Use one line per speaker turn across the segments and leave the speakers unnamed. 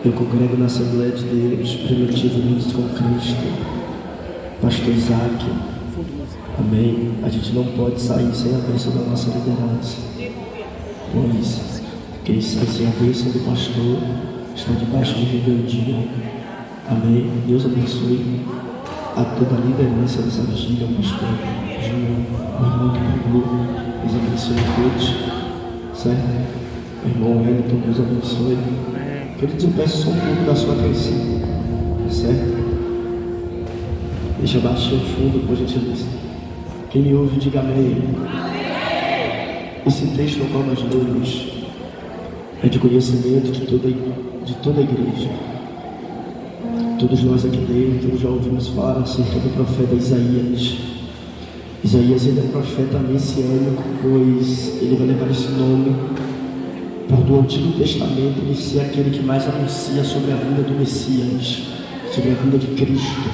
Eu congrego na Assembleia de Deus, Primitivo Unidos com Cristo, Pastor Isaac. Amém. A gente não pode sair sem a bênção da nossa liderança. Pois quem sai sem a bênção do pastor está debaixo de rebeldia. Amém. Deus abençoe a toda a liderança dessa vigília, o pastor Júnior, o irmão que pregou. Deus abençoe a todos. Certo? O irmão Wellington, Deus abençoe. Queridos, eu peço só um pouco da sua atenção. Certo? Deixa baixar o fundo, por gentileza. Quem me ouve, diga amém. Esse texto ao qual nós lemos é de conhecimento de toda a igreja. Todos nós aqui dentro já ouvimos falar acerca do profeta Isaías. Isaías, ele é um profeta messiânico, pois ele vai levar esse nome por do Antigo Testamento ele ser aquele que mais anuncia sobre a vinda do Messias, sobre a vinda de Cristo.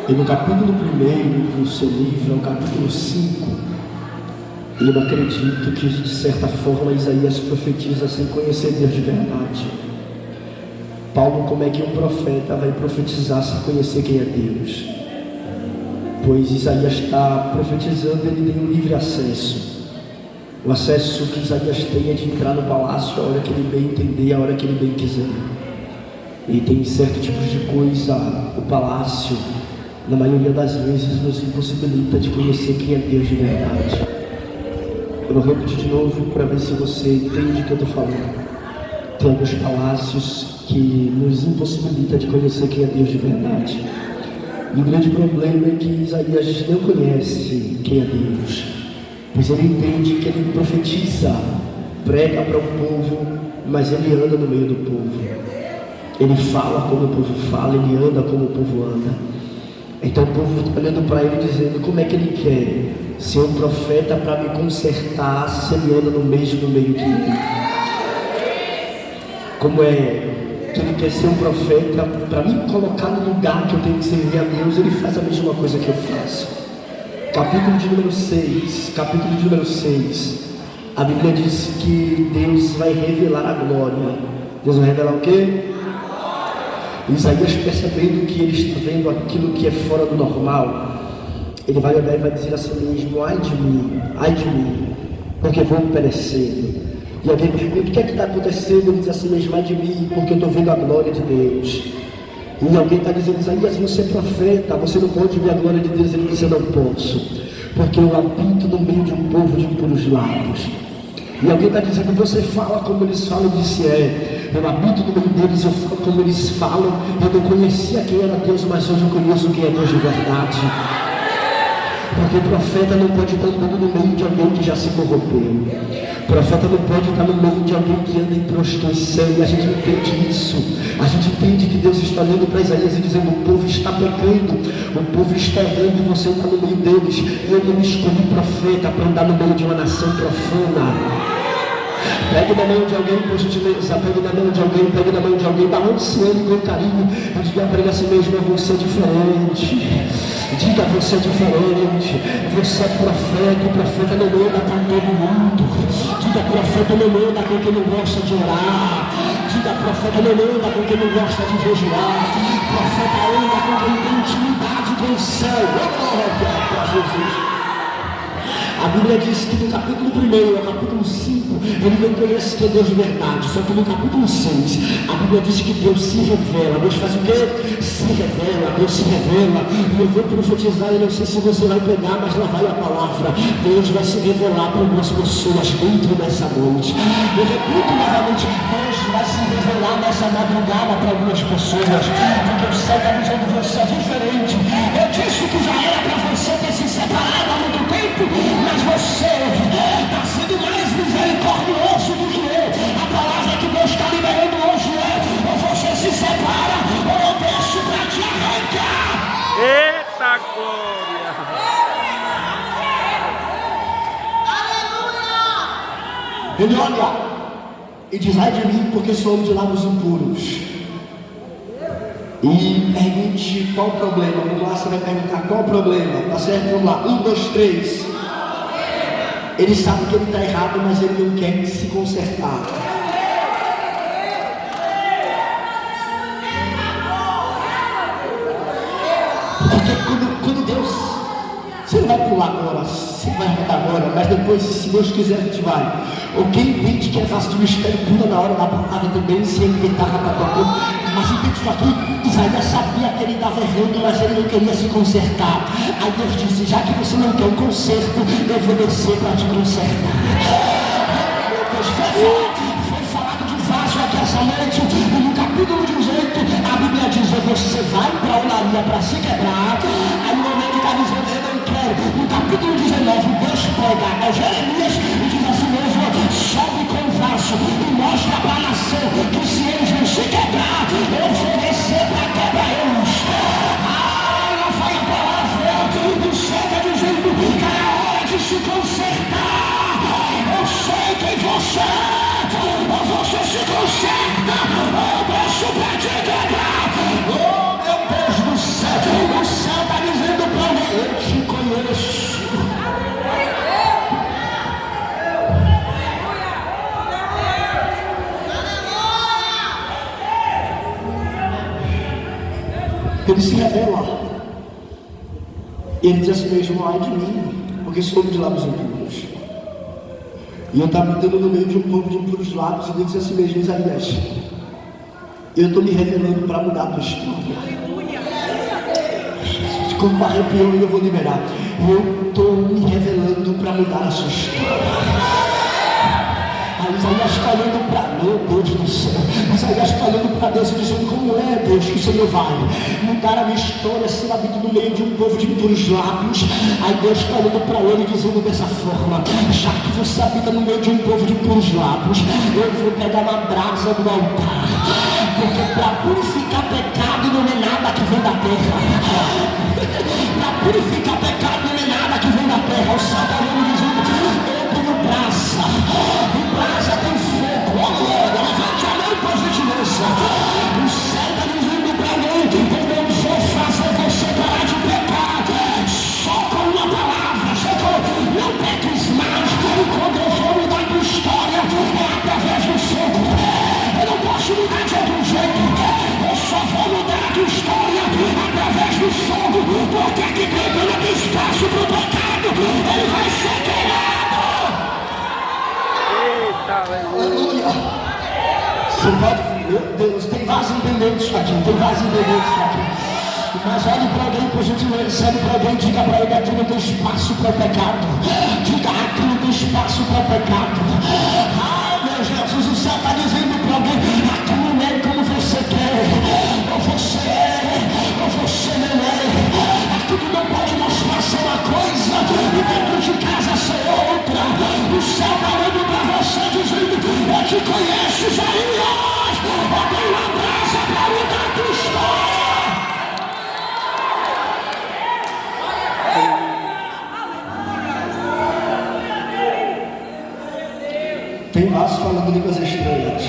E no capítulo 1 do seu livro, no capítulo 5, eu acredito que de certa forma Isaías profetiza sem conhecer Deus de verdade. Paulo, como é que um profeta vai profetizar sem conhecer quem é Deus? Pois Isaías está profetizando, ele tem um livre acesso. O acesso que Isaías tem é de entrar no palácio a hora que ele bem entender, a hora que ele bem quiser. E tem certo tipo de coisa, o palácio, na maioria das vezes, nos impossibilita de conhecer quem é Deus de verdade. Eu vou repetir de novo para ver se você entende o que eu estou falando. Tem alguns palácios que nos impossibilita de conhecer quem é Deus de verdade. E o grande problema é que Isaías não conhece quem é Deus. Pois ele entende que ele profetiza, prega para o povo, mas ele anda no meio do povo. Ele fala como o povo fala, ele anda como o povo anda. Então o povo está olhando para ele dizendo, como é que ele quer ser um profeta para me consertar se ele anda no meio que ele? Como é que ele quer ser um profeta para me colocar no lugar que eu tenho que servir a Deus? Ele faz a mesma coisa que eu faço. Capítulo de número 6, a Bíblia diz que Deus vai revelar a glória. Deus vai revelar o quê? Isaías, percebendo que ele está vendo aquilo que é fora do normal, ele vai olhar e vai dizer assim mesmo, ai de mim, porque vou perecendo. E alguém pergunta, o que é que está acontecendo? Ele diz assim mesmo, ai de mim, porque eu estou vendo a glória de Deus. E alguém está dizendo, Isaías, você é profeta, você não pode ver a glória de Deus. Ele diz, eu não posso, porque eu habito no meio de um povo de impuros lábios. E alguém está dizendo, você fala como eles falam. Eu disse, eu habito no meio deles, eu falo como eles falam. Eu não conhecia quem era Deus, mas hoje eu conheço quem é Deus de verdade. Porque o profeta não pode estar andando no meio de alguém que já se corrompeu. O profeta não pode estar no meio de alguém que anda em prostituição. E a gente entende isso. A gente entende que Deus está olhando para Isaías e dizendo, o povo está pecando, o povo está errando e você está no meio deles. Eu não escolhi profeta para andar no meio de uma nação profana. Pegue na mão de alguém, por gentileza, pegue na mão de alguém, balance ele com carinho e diga para ele assim mesmo, você é diferente. Diga, você é diferente. Você é profeta, o profeta não anda com todo mundo. Diga, profeta não anda com quem não gosta de orar. Diga, profeta não anda com quem não gosta de jejuar. Profeta anda com quem tem intimidade com o céu. Para Jesus. A Bíblia diz que no capítulo 1 ao capítulo 5, ele não conhece que é Deus de verdade. Só que no capítulo 6, a Bíblia diz que Deus se revela. Deus faz o quê? Se revela, Deus se revela. E eu vou profetizar, eu não sei se você vai pegar, mas lá vai a palavra. Deus vai se revelar para algumas pessoas dentro dessa noite. Eu repito novamente, Deus vai se revelar nessa madrugada para algumas pessoas. Porque o céu está dizendo, você é diferente. Eu disse que já era para você ter se separado há muito tempo. Mas você está sendo mais misericordioso do que eu. A palavra que Deus está liberando hoje é: ou você se separa, ou eu deixo para te arrancar.
Eita glória!
Aleluia! Ele olha e diz, ai de mim, porque sou homem de lábios impuros. E pergunte qual o problema. Vamos lá, você vai perguntar qual o problema. Tá certo? Vamos lá, 1, 2, 3. Ele sabe que ele está errado, mas ele não quer se consertar. pular agora, você vai arrebentar agora, mas depois, se Deus quiser, a gente vai. Ou quem entende que é fácil de mistério, pula na hora da palavra também, sem guitarra para tocar. Mas entende isso aqui? Isaías sabia que ele estava errando, mas ele não queria se consertar. Aí Deus disse: já que você não quer um conserto, eu vou descer para te consertar. Meu Deus, foi falado de vaso aqui essa noite, e no capítulo 18, a Bíblia diz: você vai para a olaria para se quebrar. Aí no momento está dizendo: eu não quero. No capítulo 19, Deus pega a Jeremias e diz assim mesmo: sobe com o vaso e mostra para a nação que se eles vão se quebrar, eu vou descer para quebrar eles. Lá vai a palavra, o céu está dizendo que é hora de se consertar. Eu sei quem você é, ou você se conserta, ou eu desço para te quebrar. Oh meu Deus do céu, o céu está dizendo para mim: eu te conheço. Ele se revela. Ele diz assim mesmo: ai de mim, porque sou de lábios impuros. E eu estava habitando no meio de um povo de impuros lábios. E Deus diz assim mesmo: Isaías, eu estou me revelando para mudar a tua história. Quando arrepiou, eu vou liberar. Eu estou me revelando para mudar a sua história. Isaías está olhando para meu Deus do céu. Isaías está olhando para Deus e dizendo: como é, Deus, que o Senhor vai mudar a minha história se eu habito no meio de um povo de impuros lábios? Aí Deus está olhando para ele dizendo dessa forma: já que você habita no meio de um povo de impuros lábios, eu vou pegar uma brasa do altar, porque para purificar pecado não é nada que vem da terra. Para purificar pecado não é nada que vem da terra. O céu está olhando dizendo: eu tenho brasa. Brasa tem fogo, ó glória, levante a mão e por gentileza. O céu está dizendo para alguém: eu não vou fazer você parar de pecar, só com uma palavra, só com não peques mais. Quando eu vou mudar a tua história, é através do fogo. Eu não posso mudar de outro jeito, eu só vou mudar a tua história através do fogo, porque aqui dentro não tem espaço para o pecado, ele vai ser queimado. Aleluia. Você pode, meu Deus, tem vaso entendendo isso aqui, tem vaso entendendo isso aqui. Mas olhe para alguém, por gentileza, olhe para alguém, diga para ele: aqui não tem espaço para o pecado. Diga: aqui não tem espaço para o pecado. Ah, meu Jesus, o céu está dizendo para alguém: aqui não é como você quer, ou você é, ou você não é. Aqui tu não pode mostrar ser uma coisa e dentro de casa ser outra. O céu está olhando para você dizendo: eu te conheço, Isaías, eu tenho uma brasa para mudar a tua história. Tem vaso falando línguas estranhas.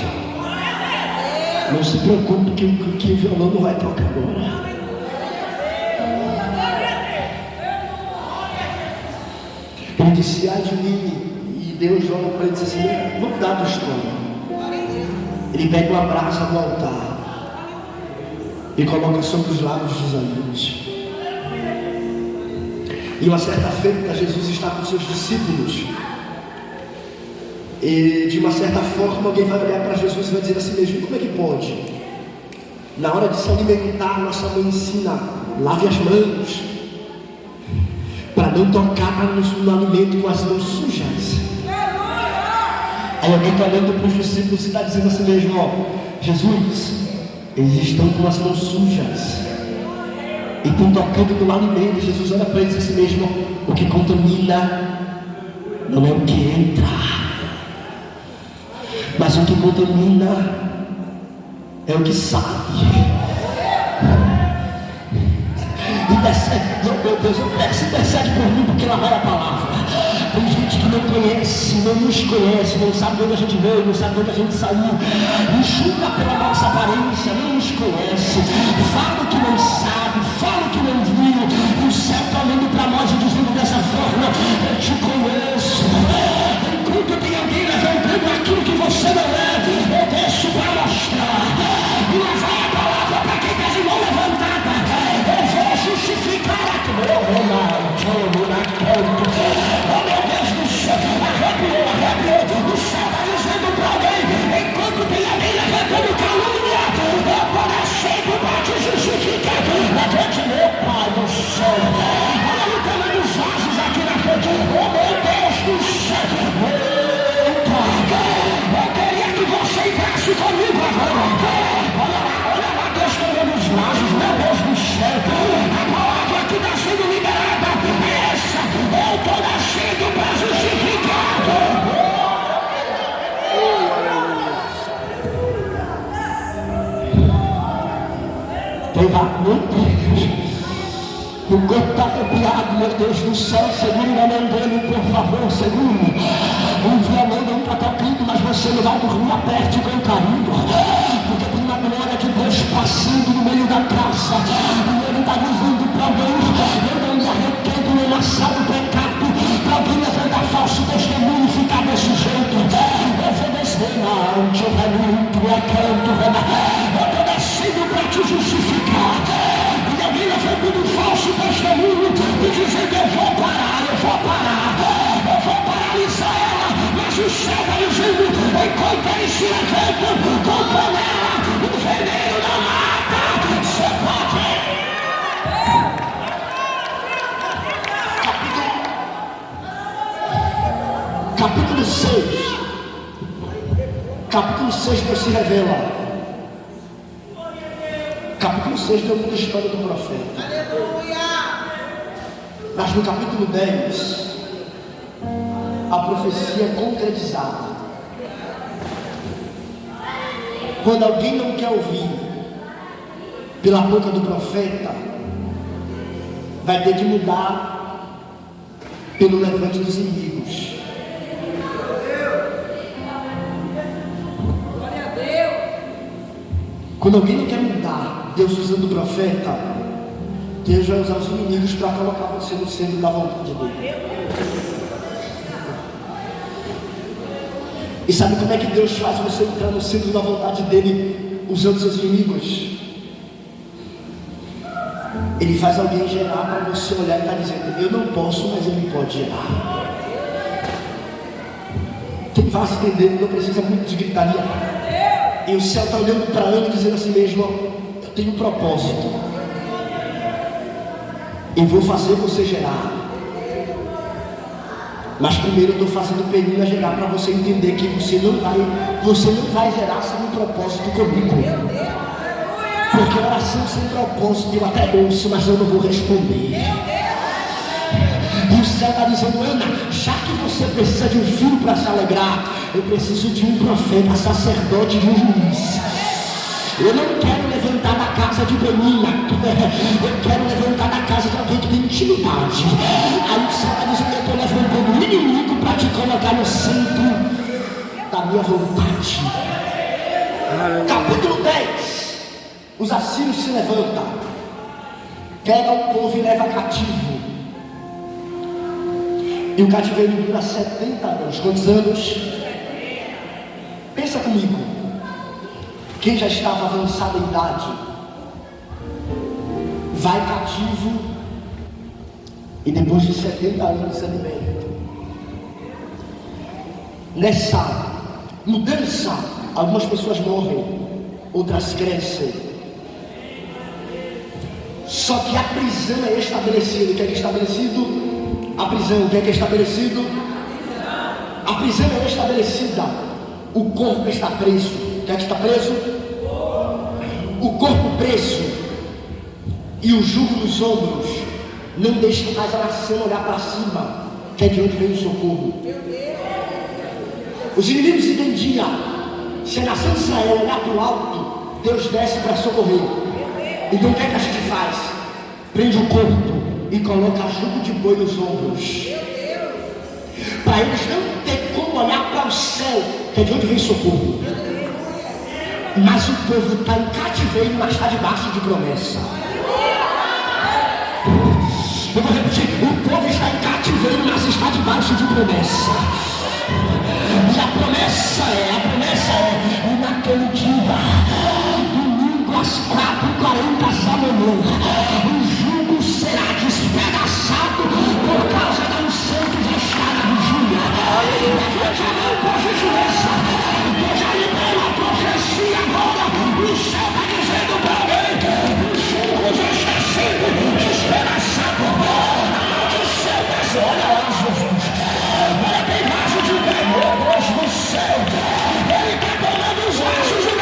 Não se preocupe que o violão não vai tocar agora. Ele disse: ai de mim. E Deus olha para ele e diz assim: vamos dar a tua história. Ele pega uma brasa do altar e coloca sobre os lábios de Isaías. E uma certa feita, Jesus está com seus discípulos. E de uma certa forma alguém vai olhar para Jesus e vai dizer assim mesmo: como é que pode? Na hora de se alimentar, nossa mãe ensina: lave as mãos, para não tocar no alimento com as mãos sujas. Aí alguém está olhando para os discípulos e está dizendo assim mesmo: ó, Jesus, eles estão com as mãos sujas e estão tocando no alimento. Jesus olha para eles e diz assim mesmo: o que contamina não é o que entra, mas o que contamina é o que sai. E meu Deus, eu peço, intercede por mim, porque lá vai a palavra. Tem gente que não conhece, não nos conhece, não sabe de onde a gente veio, não sabe de onde a gente saiu, enxuga pela nossa aparência, não nos conhece, fala o que não sabe, fala o que não viu. O céu está olhando para nós e dizendo dessa forma: eu te conheço. Enquanto tem alguém levantando aquilo que você não é, eu desço para mostrar. E lá vai a palavra para quem está de mão levantada: eu vou justificar a tua. arrepiado, não perca. O corpo está arrepiado, meu Deus do céu. Segure na mão dele, por favor, segure. O violão não está tocando, mas você não vai dormir. Aperte com carinho, porque tem uma glória de Deus passando no meio da casa. E ele está dizendo para Deus: eu não me arrependo nem amassado o pecado. Para alguém levantar falso testemunho e ficar desse jeito. Eu vou descer não, te reluto, eu canto, eu estou descendo para te justificar. E alguém levantando falso testemunho e dizendo: eu vou parar, eu vou paralisar ela. Mas o céu vai dizendo: enquanto eles se levantam contra ela, o veneno não mata. Você pode. Capítulo 6. Capítulo 6 Deus se revela. Capítulo 6 deu muita história do profeta. Mas no capítulo 10, a profecia é concretizada. Quando alguém não quer ouvir pela boca do profeta, vai ter que mudar pelo levante dos inimigos. Quando alguém não quer mudar, Deus usando o profeta, Deus vai usar os inimigos para colocar você no centro da vontade dele. E sabe como é que Deus faz você entrar no centro da vontade dele usando seus inimigos? Ele faz alguém gerar para você olhar e estar dizendo: eu não posso, mas ele pode gerar. Quem faz entender não precisa muito de gritaria. E o céu está olhando para ele dizendo assim mesmo: eu tenho um propósito. Eu vou fazer você gerar. Mas primeiro eu estou fazendo Penina gerar para você entender que você não vai gerar sem um propósito comigo. Porque oração sem propósito eu até ouço, mas eu não vou responder. E o céu está dizendo: Ana, já que você precisa de um filho para se alegrar, eu preciso de um profeta, sacerdote, de um juiz. Eu não quero levantar da casa de Penina, eu quero levantar da casa de alguém que tem intimidade. Aí o céu está dizendo: eu estou levantando o inimigo para te colocar no centro da minha vontade. Capítulo 10. Os assírios se levantam, pegam o povo e levam cativo. E o cativeiro dura 70 anos. Quantos anos? Pensa comigo. Quem já estava avançado em idade vai cativo e depois de 70 anos se liberta. Nessa mudança, algumas pessoas morrem, outras crescem. Só que a prisão é estabelecida. O que é estabelecido? A prisão. O que é estabelecido? A prisão é estabelecida. O corpo está preso. O que é que está preso? O corpo preso. E o jugo nos ombros não deixa mais a nação olhar para cima, que é de onde vem o socorro. Os inimigos entendiam: se a nação de Israel olhar para o alto, Deus desce para socorrer. Então o que é que a gente faz? Prende o corpo e coloca jugo de boi nos ombros, para eles não ter como olhar para o céu, que é de onde vem socorro. Mas o povo está em cativeiro, mas está debaixo de promessa. Eu vou repetir: o povo está em cativeiro, mas está debaixo de promessa. E a promessa é naquele dia, domingo às 4h40 da manhã, o jugo será despedaçado por causa da unção que já está na vigília. Levante a mão com gentileza. Eu já liberei a profecia agora. O céu está dizendo para alguém: o jugo já está sendo despedaçado. A maldição dessa, olha lá, Jesus. Olha bem baixo de pé, meu Deus do céu. Ele está tomando os vasos de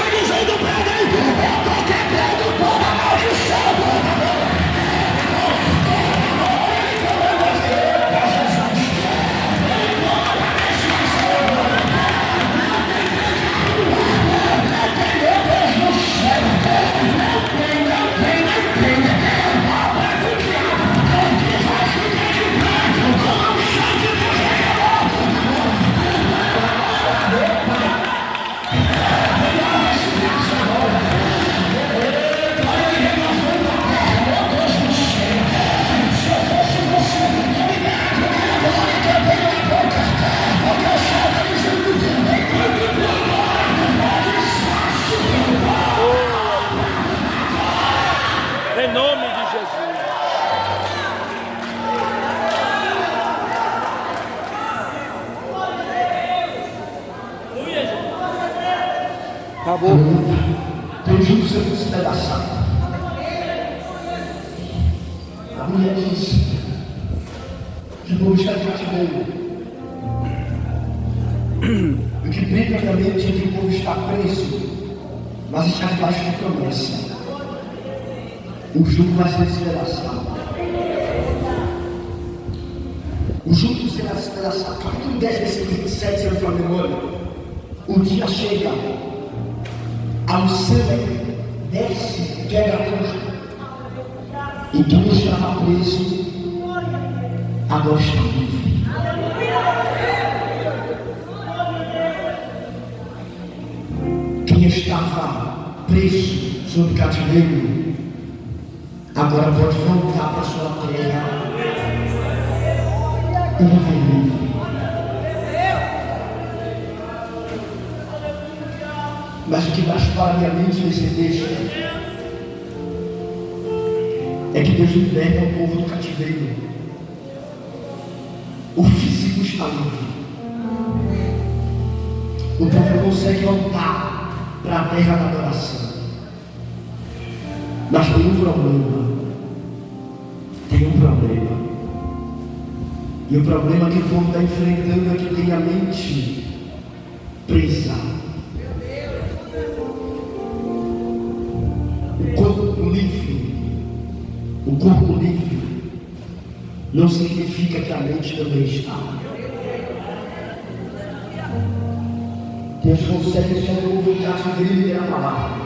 Acabou.
Teu jugo sendo despedaçado. A Bíblia diz que o povo está de cativeiro. O que brinca na mente é que o povo está preso, mas está debaixo de promessa. O jugo vai ser despedaçado. O jugo será despedaçado. Capítulo 10, versículo 27, se eu for memória. O dia chega, a céu desce, quebra tudo. E quem estava preso, agora está livre. Quem estava preso sob cativeiro, agora pode voltar para sua terra e viver livre. Mas o que mais para minha mente nesse texto é que Deus liberta o povo do cativeiro. O físico está livre. O povo consegue voltar para a terra da adoração. Mas tem um problema. Tem um problema. E o problema que o povo está enfrentando é que tem a mente presa. O corpo livre. O corpo livre não significa que a mente também está. Deus consegue deixar o povo em cativeiro e a palavra.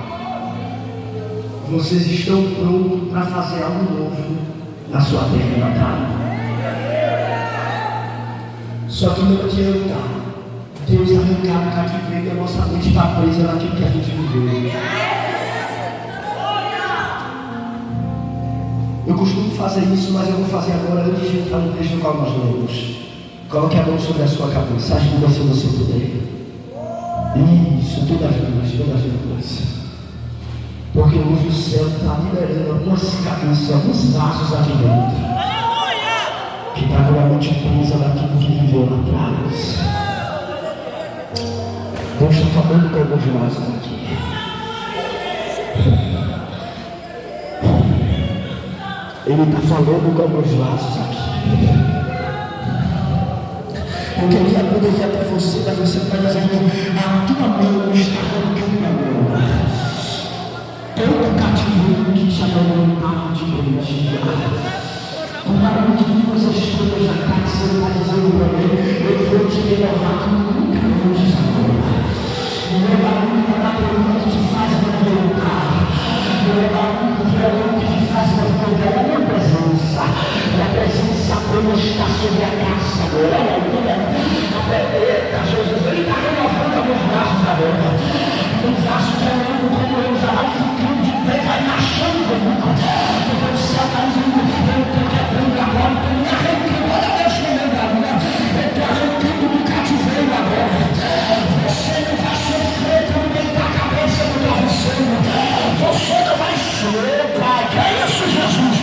Vocês estão prontos para fazer algo novo na sua terra natal. Só que não adianta Deus arrancar o cativeiro e a nossa mente está presa naquilo que a gente viveu. Eu costumo fazer isso, mas eu vou fazer agora antes de entrar no texto no qual nós lemos. Coloque a mão sobre a sua cabeça, ajuda se você puder. Isso, todas as duas. Porque hoje o céu está liberando algumas cabeças, alguns vasos aqui dentro. Que está com a mente presa daquilo que viveu lá atrás. Deus está falando com alguns vasos aqui. Ele está falando com alguns vasos aqui. Eu queria poder ir até você, mas você está dizendo: a tua mão está arrancando agora. Todo cativeiro que te atormentava de dia. O barulho de você escolhas na casa, ele está dizendo para mim: eu vou te renovar como nunca antes agora. O meu barulho da pergunta que te faz me voltar. O meu barulho do violão que te faz me voltar é a minha presença. A presença apenas está sobre a casa agora. Eita, Jesus, ele está renovando alguns braços agora. Os braços tremendo como eu já vai ficando de pé, vai marchando comigo. Porque o céu está dizendo: eu estou quebrando agora, estou me arrancando. Olha Deus que me engana. Eu estou arrancando do cativeiro agora. Você não vai sofrer como ele da cabeça do carroceiro. Você não vai sofrer, Pai. Que é isso, Jesus?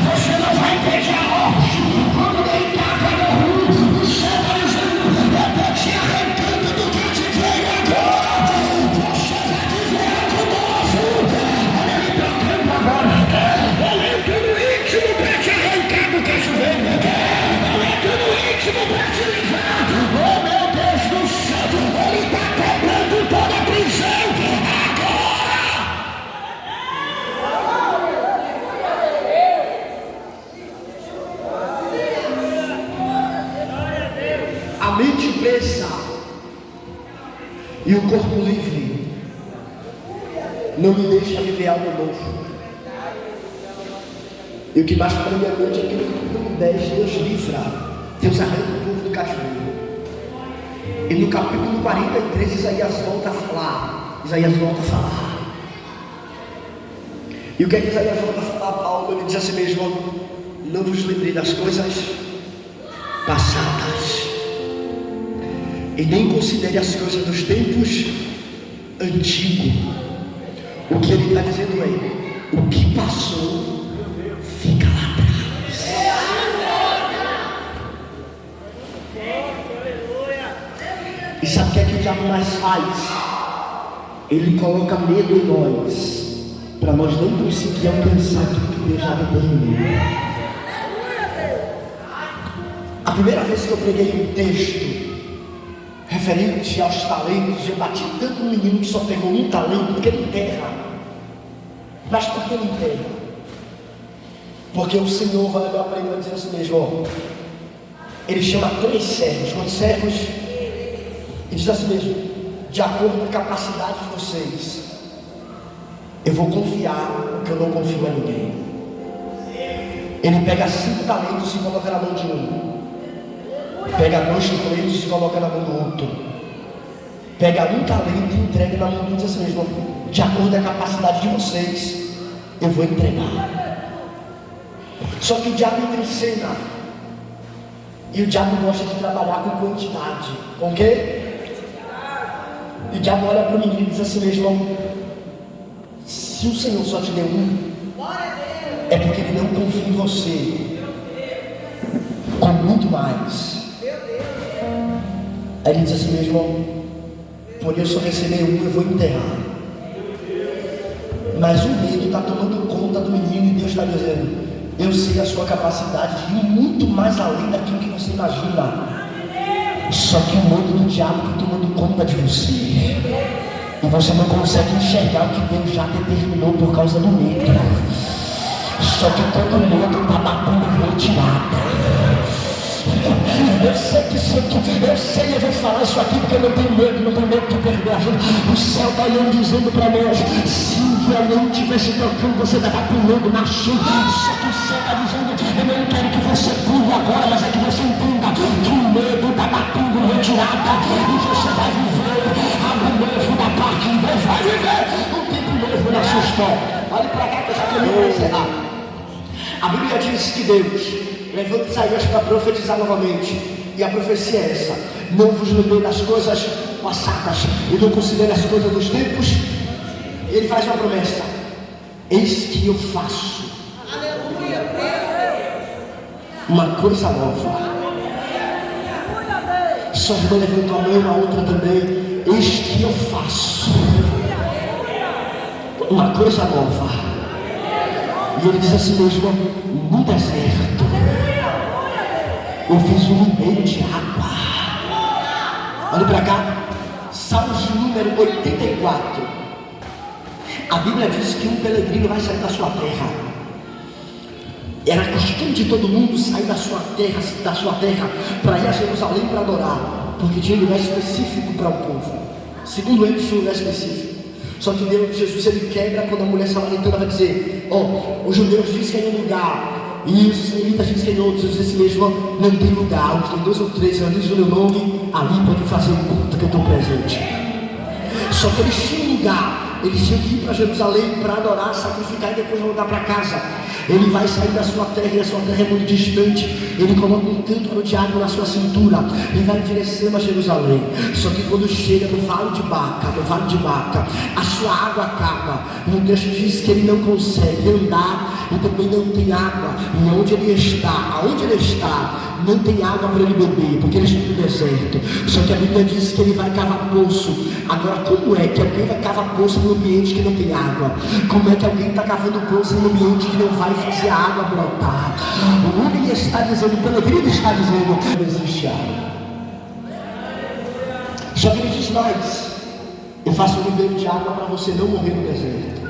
Você não vai pedir a morte. Quando deitar para o ruim, o céu está dizendo: eu estou te arrancando do cativeiro agora. Você vai viver algo novo. Olha ele tocando agora. Ele entra no íntimo para te arrancar do cativeiro. Ele entra no íntimo para te livrar. Oh meu Deus do céu, ele está quebrando toda a prisão agora. A mente presa e o corpo livre não me deixa viver algo novo. E o que mais para minha mente é que no capítulo 10 Deus livra, Deus arranca o povo do cativeiro. E no capítulo 43 Isaías volta a falar. E o que é que Isaías volta a falar, Paulo? Ele diz assim mesmo: não vos lembrei das coisas passadas, e nem considere as coisas dos tempos antigos. O que ele está dizendo é: o que passou fica lá atrás. E sabe o que é que o diabo mais faz? Ele coloca medo em nós, para nós não conseguir alcançar aquilo que Deus já determinou. A primeira vez que eu preguei um texto referente aos talentos, eu bati tanto no menino que só pegou um talento, porque ele enterra. Mas por que ele enterra? Porque o Senhor vai aprender a dizer assim mesmo, ó. Ele chama 3 servos, quantos servos? E diz assim mesmo, de acordo com a capacidade de vocês, eu vou confiar o que eu não confio a ninguém. Ele pega 5 talentos e coloca na mão de um. Pega 2 talentos e coloca na mão do outro. Pega 1 talento e entrega na mão do outro. Diz assim mesmo, de acordo com a capacidade de vocês, eu vou entregar. Só que o diabo entra em cena. E o diabo gosta de trabalhar com quantidade. Com o quê? E o diabo olha para o menino e diz assim mesmo, se o Senhor só te deu 1, é porque Ele não confia em você com muito mais. Aí ele diz assim mesmo, por eu só receber 1, eu vou enterrar. Mas o medo está tomando conta do menino e Deus está dizendo, eu sei a sua capacidade de ir muito mais além daquilo que você imagina. Só que o medo do diabo está tomando conta de você. E você não consegue enxergar o que Deus já determinou por causa do medo. Só que todo medo está batendo retirada. Eu sei, eu vou falar isso aqui porque eu não tenho medo de perder a vida. O céu está olhando dizendo para nós, se o violão estivesse tocando, você estava pulando na chuva. Só que o céu está dizendo, eu não quero que você pule agora, mas é que você entenda que o medo está batendo retirada. E você vai viver algo novo da parte de Deus, vai viver um tempo novo na sua história. Olha para cá que eu já termino para encerrar. A Bíblia diz que Deus levanta Isaías para profetizar novamente. E a profecia é essa: não vos lembrei das coisas passadas e não considerei as coisas dos tempos. E ele faz uma promessa: eis que eu faço uma coisa nova. Sua irmã levantou a mão, a outra também. Eis que eu faço uma coisa nova. E ele diz assim mesmo, no deserto eu fiz um ribeiro de água. Olha para cá, Salmos de número 84. A Bíblia diz que um peregrino vai sair da sua terra. Era costume de todo mundo sair da sua terra para ir a Jerusalém para adorar, porque tinha um lugar específico para o povo. Segundo eles, tinha um lugar específico. Só que Jesus ele quebra quando a mulher samaritana vai dizer, os judeus dizem que é um lugar, e os israelitas dizem que é em outro. Jesus disse mesmo, não tem lugar, onde tem 2 ou 3 reunidos no meu nome, ali pode fazer o culto que eu estou presente. Só que eles tinham um lugar, eles tinham que ir para Jerusalém para adorar, sacrificar e depois voltar para casa. Ele vai sair da sua terra e a sua terra é muito distante. Ele coloca um cântaro de água na sua cintura e vai em direção a Jerusalém. Só que quando chega no vale de Baca, a sua água acaba. E o texto diz que ele não consegue andar e também não tem água. E aonde ele está, não tem água para ele beber, porque ele está no deserto. Só que a Bíblia diz que ele vai cavar poço. Agora, como é que alguém vai cavar poço num ambiente que não tem água? Como é que alguém está cavando poço num ambiente que não vai fazer a água brotar? O homem está dizendo, o peregrino está dizendo, não existe água. Só que ele diz mais, eu faço um ribeiro de água para você não morrer no deserto.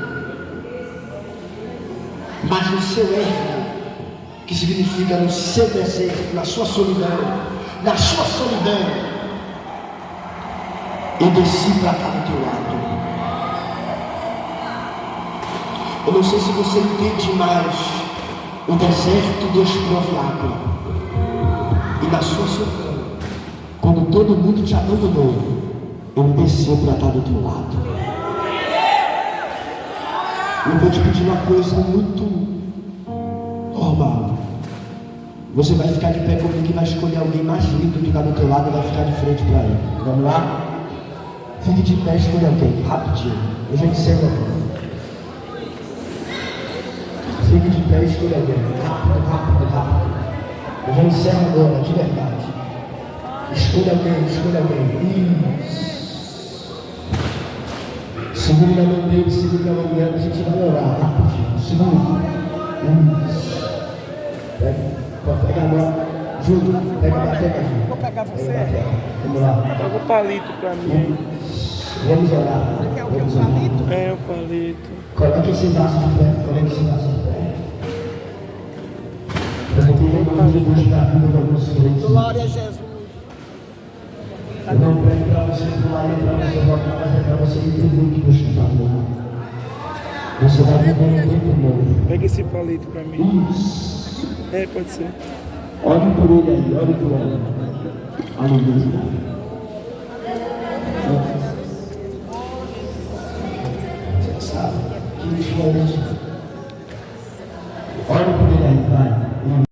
Mas no seu erro, que significa no seu deserto, na sua solidão, eu desci para cá do teu lado. Eu não sei se você entende mais. O deserto Deus prove água. E na sua solidão, quando todo mundo te abandonou, ele desceu para estar do teu lado. Eu vou te pedir uma coisa muito normal. Você vai ficar de pé comigo e vai escolher alguém mais lindo que está do teu lado e vai ficar de frente para ele. Vamos lá? Fique de pé e escolha alguém, rapidinho. Eu já encerro agora. Fique de pé e escolha alguém. Rápido. Eu já encerro agora, de verdade. Escolha alguém. Isso. Segura a mão dele, segura a mão dela, a gente vai orar rapidinho. Segura. Pega agora. Júlio, pega a bateca, Júlio.
Vou pegar você.
Vamos lá.
Pega o palito pra mim.
Vamos orar.
Você quer o
Vamos
meu
orar.
palito?
É, o palito.
Coloque esse vaso de pé, coloque esse vaso de pé. Eu vou ter uma mão de Deus para a vida de alguns crentes.
Glória a Jesus.
Eu não pego para você pular nem para você voltar, mas é para você entender o que Deus está falando. Você vai viver um tempo novo.
Pega esse palito pra mim.
Isso.
É, pode ser.
Olhe por ele aí, olhe por ela. Aleluia. Você sabe que diferente. Olhe por ele aí, vai.